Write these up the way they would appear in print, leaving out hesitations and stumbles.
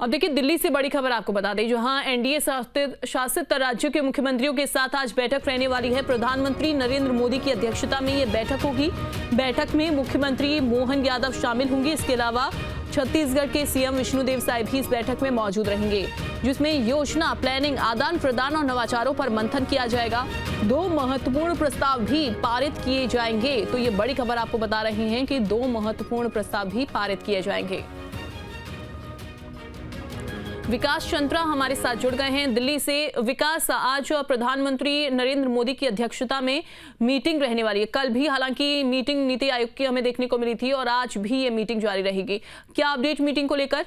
अब देखिए, दिल्ली से बड़ी खबर आपको बता दें, जहां एनडीए शासित राज्यों के मुख्यमंत्रियों के साथ आज बैठक रहने वाली है। प्रधानमंत्री नरेंद्र मोदी की अध्यक्षता में ये बैठक होगी। बैठक में मुख्यमंत्री मोहन यादव शामिल होंगे। इसके अलावा छत्तीसगढ़ के सीएम विष्णुदेव साय भी इस बैठक में मौजूद रहेंगे, जिसमें योजना, प्लानिंग, आदान प्रदान और नवाचारों पर मंथन किया जाएगा। 2 महत्वपूर्ण प्रस्ताव भी पारित किए जाएंगे। तो ये बड़ी खबर आपको बता रहे हैं कि 2 महत्वपूर्ण प्रस्ताव भी पारित किए जाएंगे। विकास चंद्रा हमारे साथ जुड़ गए हैं दिल्ली से। विकास, आज प्रधानमंत्री नरेंद्र मोदी की अध्यक्षता में मीटिंग रहने वाली है। कल भी हालांकि मीटिंग नीति आयोग की हमें देखने को मिली थी और आज भी ये मीटिंग जारी रहेगी। क्या अपडेट मीटिंग को लेकर?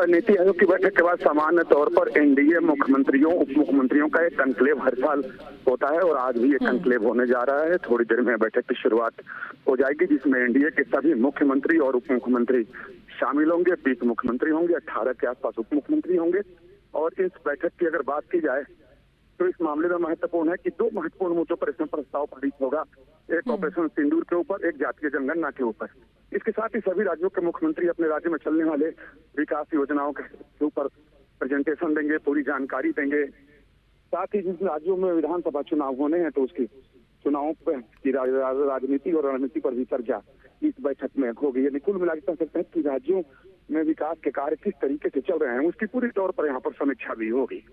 नीति आयोग की बैठक के बाद सामान्य तौर पर एनडीए मुख्यमंत्रियों, उप मुख्यमंत्रियों का एक कंक्लेव हर साल होता है और आज भी एक कंक्लेव होने जा रहा है। थोड़ी देर में बैठक की शुरुआत हो जाएगी, जिसमें एनडीए के सभी मुख्यमंत्री और उप मुख्यमंत्री शामिल होंगे। 20 मुख्यमंत्री होंगे, 18 के आसपास उप मुख्यमंत्री होंगे। और इस बैठक की अगर बात की जाए तो इस मामले में महत्वपूर्ण है कि 2 महत्वपूर्ण मुद्दों पर इसमें प्रस्ताव पारित होगा। एक ऑपरेशन सिंदूर के ऊपर, एक जातीय जनगणना के ऊपर। इसके साथ ही सभी राज्यों के मुख्यमंत्री अपने राज्य में चलने वाले विकास योजनाओं के ऊपर प्रेजेंटेशन देंगे, पूरी जानकारी देंगे। साथ ही जिन राज्यों में विधानसभा चुनाव होने हैं तो उसकी चुनावों की राजनीति और रणनीति पर भी चर्चा इस बैठक में होगी। ये कुल मिला के कह सकते हैं कि राज्यों में विकास के कार्य किस तरीके से चल रहे हैं, उसकी पूरी तौर पर यहाँ पर समीक्षा भी होगी।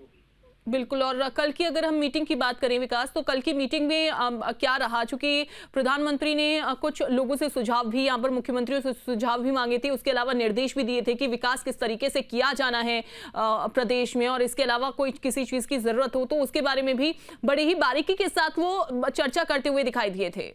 बिल्कुल। और कल की अगर हम मीटिंग की बात करें विकास, तो कल की मीटिंग में क्या रहा? चूंकि प्रधानमंत्री ने कुछ लोगों से सुझाव भी, यहाँ पर मुख्यमंत्रियों से सुझाव भी मांगे थे, उसके अलावा निर्देश भी दिए थे कि विकास किस तरीके से किया जाना है प्रदेश में, और इसके अलावा कोई किसी चीज की जरूरत हो तो उसके बारे में भी बड़ी ही बारीकी के साथ वो चर्चा करते हुए दिखाई दिए थे।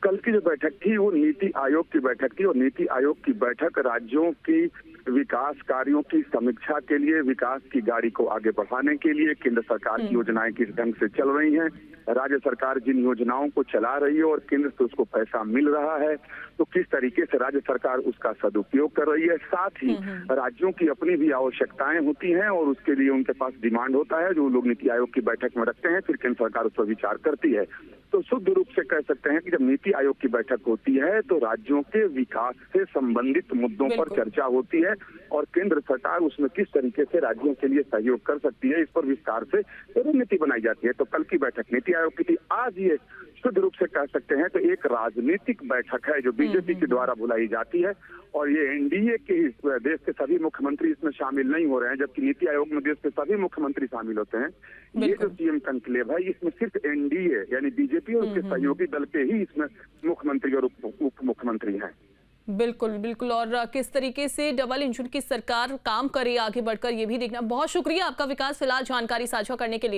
कल की जो बैठक थी वो नीति आयोग की बैठक थी और नीति आयोग की बैठक राज्यों की विकास कार्यों की समीक्षा के लिए, विकास की गाड़ी को आगे बढ़ाने के लिए, केंद्र सरकार की योजनाएं किस ढंग से चल रही हैं, राज्य सरकार जिन योजनाओं को चला रही है और केंद्र से उसको पैसा मिल रहा है तो किस तरीके से राज्य सरकार उसका सदुपयोग कर रही है। साथ ही राज्यों की अपनी भी आवश्यकताएं होती हैं और उसके लिए उनके पास डिमांड होता है, जो लोग नीति आयोग की बैठक में रखते हैं, फिर केंद्र सरकार उस पर विचार करती है। तो शुद्ध रूप से कह सकते हैं कि जब नीति आयोग की बैठक होती है तो राज्यों के विकास से संबंधित मुद्दों पर चर्चा होती है और केंद्र सरकार उसमें किस तरीके से राज्यों के लिए सहयोग कर सकती है, इस पर विस्तार से रणनीति बनाई जाती है। तो कल की बैठक नीति आयोग की थी। आज ये शुद्ध रूप से कह सकते हैं तो एक राजनीतिक बैठक है जो बीजेपी के द्वारा बुलाई जाती है और ये एनडीए के देश के सभी मुख्यमंत्री इसमें शामिल नहीं हो रहे हैं, जबकि नीति आयोग में देश के सभी मुख्यमंत्री शामिल होते हैं। ये जो सीएम कंक्लेव है इसमें सिर्फ एनडीए यानी बीजेपी और उसके सहयोगी दल के ही इसमें मुख्यमंत्री और उप मुख्यमंत्री हैं। बिल्कुल बिल्कुल। और किस तरीके से डबल इंजन की सरकार काम करे आगे बढ़कर, ये भी देखना। बहुत शुक्रिया आपका विकास, फिलहाल जानकारी साझा करने के लिए।